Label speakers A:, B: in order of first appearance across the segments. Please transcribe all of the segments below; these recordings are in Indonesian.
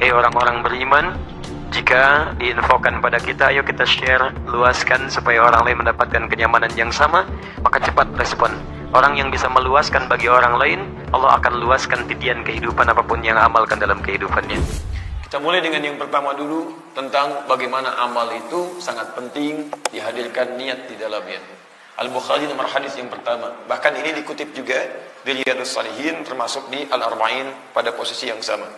A: orang-orang beriman, jika diinfokan pada kita, ayo kita share, luaskan supaya orang lain mendapatkan kenyamanan yang sama, maka cepat respon. Orang yang bisa meluaskan bagi orang lain, Allah akan luaskan titian kehidupan apapun yang amalkan dalam kehidupannya. Kita mulai dengan yang pertama dulu, tentang bagaimana amal itu sangat penting dihadirkan niat di dalamnya. Al-Bukhari nomor hadis yang pertama. Bahkan ini dikutip juga di Riyadhus Shalihin, termasuk di Al-Arba'in pada posisi yang sama.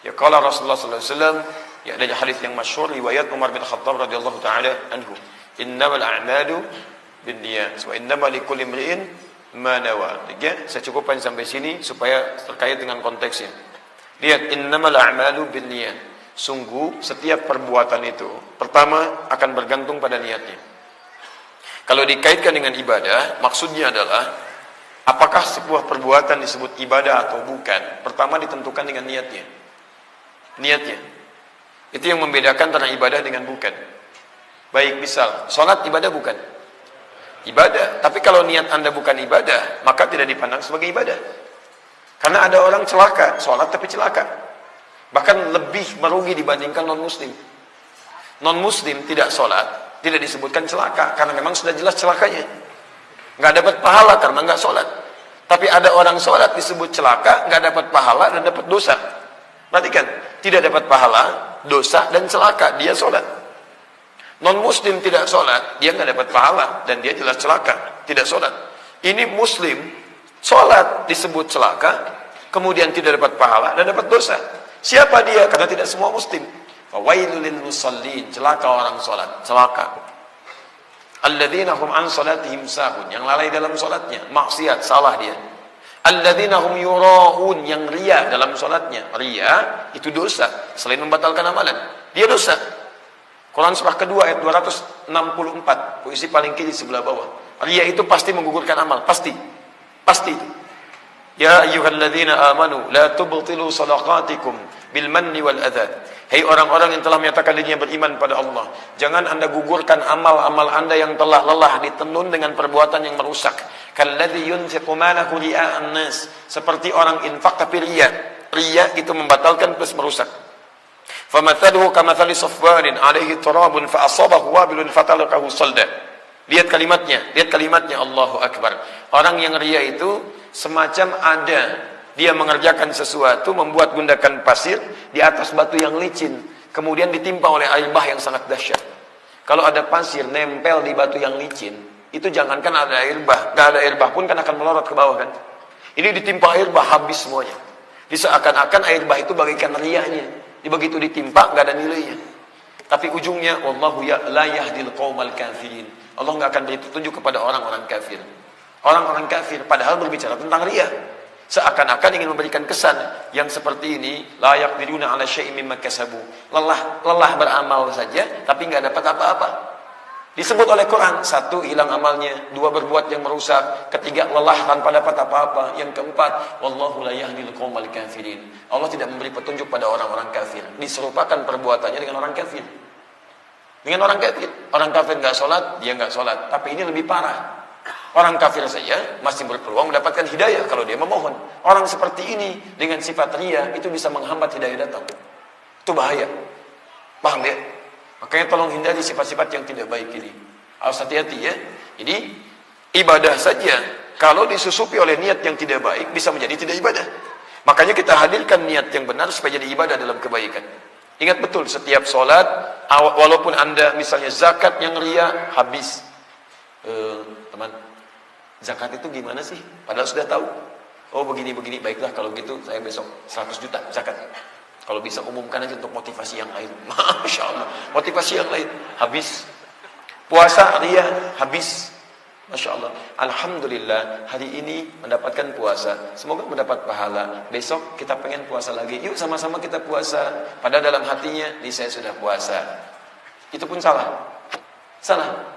A: Ya qala Rasulullah sallallahu alaihi wasallam, ya ada hadis yang masyhur riwayat Umar bin Khattab radhiyallahu taala anhu, innamal a'malu binniyat wa innamal likulli imri'in ma nawa. Ya, saya cukupkan sampai sini supaya terkait dengan konteksnya. Lihat, innamal a'malu binniyat. Sungguh setiap perbuatan itu pertama akan bergantung pada niatnya. Kalau dikaitkan dengan ibadah, maksudnya adalah apakah sebuah perbuatan disebut ibadah atau bukan? Pertama ditentukan dengan niatnya. Niatnya. Itu yang membedakan antara ibadah dengan bukan. Baik, misal, sholat ibadah bukan? Ibadah. Tapi kalau niat Anda bukan ibadah, maka tidak dipandang sebagai ibadah. Karena ada orang celaka, sholat tapi celaka. Bahkan lebih merugi dibandingkan non-muslim. Non-muslim tidak sholat, tidak disebutkan celaka, karena memang sudah jelas celakanya. Nggak dapat pahala karena nggak sholat. Tapi ada orang sholat disebut celaka, nggak dapat pahala dan dapat dosa. Perhatikan, tidak dapat pahala, dosa dan celaka, dia sholat. Non-muslim tidak sholat, dia nggak dapat pahala dan dia jelas celaka, tidak sholat. Ini muslim, sholat disebut celaka, kemudian tidak dapat pahala dan dapat dosa. Siapa dia? Karena tidak semua muslim. Fawailul lil musallin, celaka orang sholat, celaka. Alladzina hum an salatihim sahun, yang lalai dalam sholatnya, maksiat, salah dia. Alladzina hum yura'un, yang riya dalam sholatnya. Riya itu dosa, selain membatalkan amalan, dia dosa. Quran surah kedua ayat 264, puisi paling kiri sebelah bawah. Riya itu pasti menggugurkan amal, pasti itu. Ya ayyuhalladzina amanu la tubtilu shadaqatikum bil manni wal adza. Hei orang-orang yang telah menyatakan dirinya beriman pada Allah, jangan Anda gugurkan amal-amal Anda yang telah lelah ditenun dengan perbuatan yang merusak. Kalladzi yunfiqu malahu ria'an nas, seperti orang infak tapi riya. Riya itu membatalkan plus merusak. Famathaluhu kamathali safwanin 'alaihi turabun fa asabahu wabilun fatalaqahu salda. Lihat kalimatnya Allahu Akbar. Orang yang riya itu semacam dia mengerjakan sesuatu, membuat gundakan pasir di atas batu yang licin, kemudian ditimpa oleh air bah yang sangat dahsyat. Kalau ada pasir nempel di batu yang licin, itu jangankan ada air bah, nggak ada air bah pun kan akan melorot ke bawah kan. Ini ditimpa air bah, habis semuanya. Seakan-akan air bah itu bagaikan riyanya. Begitu ditimpa nggak ada nilainya. Tapi ujungnya wallahu la yahdil qaumal kafirin. Allah nggak akan beri petunjuk kepada orang-orang kafir. Orang-orang kafir padahal berbicara tentang riya. Seakan-akan ingin memberikan kesan yang seperti ini, la yaqdiruna 'ala syai'in mimma kasabu. Lelah beramal saja tapi nggak dapat apa-apa. Disebut oleh Quran, satu hilang amalnya, dua berbuat yang merusak, ketiga lelah tanpa dapat apa-apa, yang keempat wallahu la yahdil qaumal kafirin. Allah tidak memberi petunjuk pada orang-orang kafir. Diserupakan perbuatannya dengan orang kafir. Dengan orang kafir. Orang kafir nggak sholat, dia nggak sholat. Tapi ini lebih parah. Orang kafir saja masih berpeluang mendapatkan hidayah kalau dia memohon. Orang seperti ini dengan sifat riya itu bisa menghambat hidayah datang. Itu bahaya. Paham ya? Makanya tolong hindari sifat-sifat yang tidak baik ini. Harus hati-hati ya. Jadi ibadah saja kalau disusupi oleh niat yang tidak baik bisa menjadi tidak ibadah. Makanya kita hadirkan niat yang benar supaya jadi ibadah dalam kebaikan. Ingat betul, setiap sholat, walaupun Anda misalnya zakat yang riya, habis. Teman, zakat itu gimana sih? Padahal sudah tahu. Oh begini, baiklah kalau gitu saya besok 100 juta zakat. Kalau bisa umumkan aja untuk motivasi yang lain. Masya Allah, motivasi yang lain. Habis. Puasa riya, habis. Masya Allah. Alhamdulillah hari ini mendapatkan puasa. Semoga mendapat pahala. Besok kita pengen puasa lagi. Yuk sama-sama kita puasa. Padahal dalam hatinya, ini saya sudah puasa. Itu pun salah. Salah.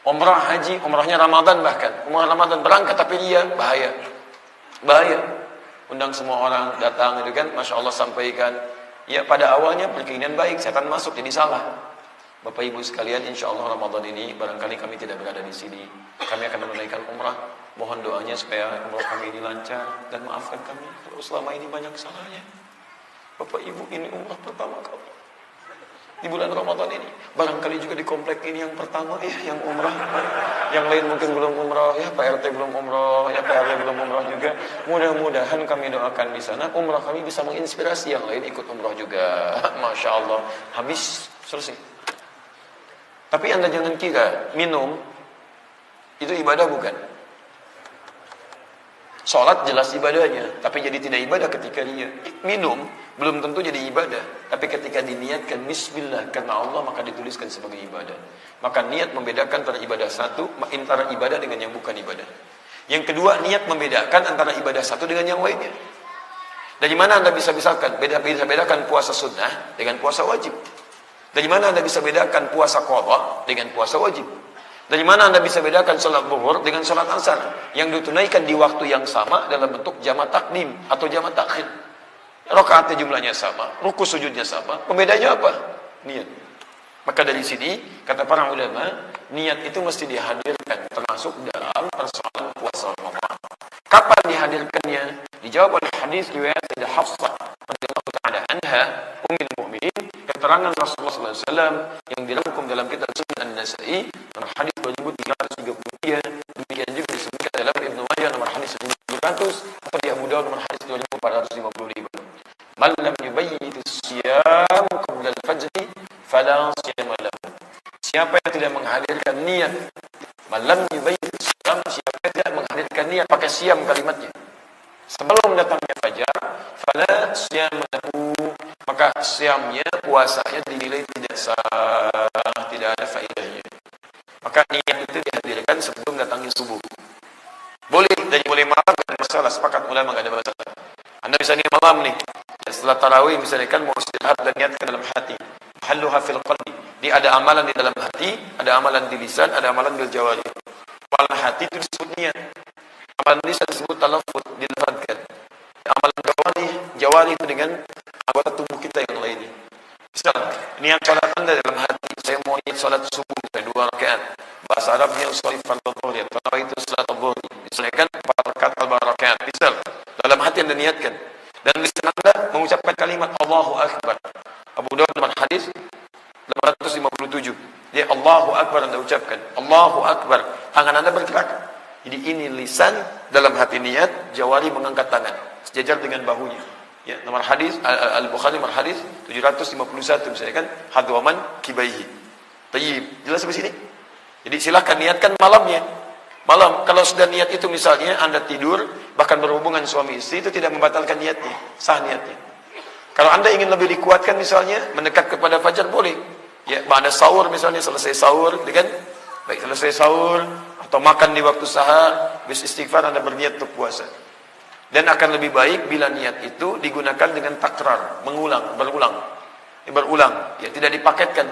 A: Umrah haji, umrahnya Ramadan bahkan. Umrah Ramadan berangkat tapi dia bahaya. Bahaya. Undang semua orang datang itu kan, Masya Allah sampaikan. Ya pada awalnya berkeinginan baik, setan masuk jadi salah. Bapak Ibu sekalian, insya Allah Ramadan ini barangkali kami tidak berada di sini. Kami akan menunaikan umrah. Mohon doanya supaya umrah kami ini lancar dan maafkan kami kalau selama ini banyak salahnya.
B: Bapak Ibu, ini umrah pertama kali di bulan Ramadan ini. Barangkali juga di komplek ini yang pertama ya, yang umrah. Yang lain mungkin belum umrah, ya Pak RT belum umrah, ya Pak RW belum umrah juga. Mudah-mudahan kami doakan di sana umrah kami bisa menginspirasi yang lain ikut umrah juga. Masya Allah. Habis, selesai. Tapi Anda jangan kira minum itu ibadah, bukan. Sholat jelas ibadahnya, tapi jadi tidak ibadah ketika dia minum, belum tentu jadi ibadah. Tapi ketika diniatkan bismillah karena Allah, maka dituliskan sebagai ibadah. Maka niat membedakan antara ibadah satu, antara ibadah dengan yang bukan ibadah. Yang kedua, niat membedakan antara ibadah satu dengan yang lainnya. Dari mana Anda bisa bedakan puasa sunnah dengan puasa wajib? Dari mana Anda bisa bedakan puasa qadha dengan puasa wajib? Dari mana Anda bisa bedakan salat zuhur dengan salat asar yang ditunaikan di waktu yang sama dalam bentuk jamak takdim atau jamak takhir? Rakaatnya jumlahnya sama, ruku sujudnya sama. Pembedanya apa? Niat. Maka dari sini kata para ulama, niat itu mesti dihadirkan termasuk dalam persoalan puasa Ramadan. Kapan dihadirkannya? Dijawab oleh hadis riwayat Sayyidah Hafsah radhiyallahu taala anha, ummul mukminin, keterangan Rasulullah sallallahu alaihi wasallam yang dirangkum dalam kitab Sunan An-Nasa'i nomor hadis 2333, demikian juga disebutkan dalam Ibnu Majah nomor hadis 1700 atau di Abu Dawud nomor hadis 2455. Man lam yubayyit as-siyam qabla al-fajr fala siyam lahu. Siapa yang tidak menghadirkan niat, man lam yubayyit as-siyam, siapa yang tidak menghadirkan niat, pakai siyam kalimatnya, sebelum datangnya fajar, fala siyam lahu, maka siyamnya, puasanya dinilai tidak sah, tidak ada faedahnya. Maka niat itu dihadirkan sebelum datangnya subuh. Boleh, dari mulai malam gak ada masalah, sepakat ulama gak ada masalah. Anda bisa nih malam nih, dan setelah tarawih misalnya kan mau istirahat dan niatkan dalam hati. Mahalluha fil qalbi. Dia ada amalan di dalam hati, ada amalan di lisan, ada amalan bil jawari. Amalan hati itu disebut niat. Amalan lisan disebut talaffuz, dilafadzkan. Amalan jawari itu dengan anggota tubuh kita yang lainnya. Misal, niat salat Anda dalam hati, saya mau niat salat subuh, saya 2 rakaat. Bahasa Arabnya usolli fardhu dhuhr, kalau itu salat dhuhr. Misalnya kan 4 rakaat 4 rakaat. Misal, dalam hati Anda niatkan. Dan lisan Anda mengucapkan kalimat Allahu Akbar. Abu Dawud nomor hadis 857. Dia Allahu Akbar Anda ucapkan. Allahu Akbar. Tangan Anda bergerak. Jadi ini lisan, dalam hati niat, jawari mengangkat tangan sejajar dengan bahunya. Ya, nomor hadis Al-Bukhari nomor hadis 751 misalnya kan hadwaman kibaihi. Tayyib. Jelas sampai sini? Jadi silahkan niatkan malamnya. Malam, kalau sudah niat itu misalnya Anda tidur, bahkan berhubungan suami istri, itu tidak membatalkan niatnya, sah niatnya. Kalau Anda ingin lebih dikuatkan misalnya, mendekat kepada fajar boleh. Ya, Anda sahur misalnya, selesai sahur, kan? Baik, selesai sahur, atau makan di waktu sahar, habis istighfar Anda berniat untuk puasa. Dan akan lebih baik bila niat itu digunakan dengan takrar, berulang. Ya, tidak dipaketkan.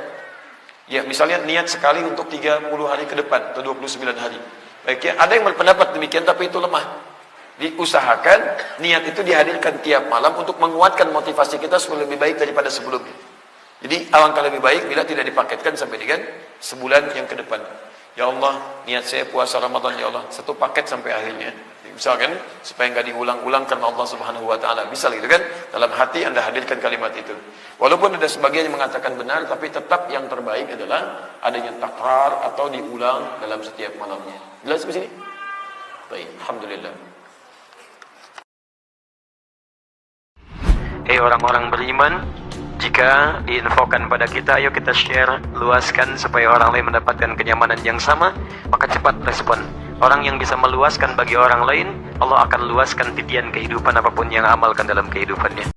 B: Ya, misalnya niat sekali untuk 30 hari ke depan, atau 29 hari. Baik ya, ada yang berpendapat demikian, tapi itu lemah. Diusahakan niat itu dihadirkan tiap malam untuk menguatkan motivasi kita supaya lebih baik daripada sebelumnya. Jadi alangkah lebih baik bila tidak dipaketkan sampai dengan sebulan yang ke depan. Ya Allah, niat saya puasa Ramadan ya Allah, satu paket sampai akhirnya. Misalkan supaya enggak diulang-ulang karena Allah Subhanahu wa taala. Bisa gitu kan? Dalam hati Anda hadirkan kalimat itu. Walaupun ada sebagian yang mengatakan benar, tapi tetap yang terbaik adalah adanya takrar atau diulang dalam setiap malamnya. Jelas di sini? Baik, alhamdulillah.
A: Hei orang-orang beriman, jika diinfokan pada kita, ayo kita share, luaskan supaya orang lain mendapatkan kenyamanan yang sama, maka cepat respon. Orang yang bisa meluaskan bagi orang lain, Allah akan luaskan titian kehidupan apapun yang amalkan dalam kehidupannya.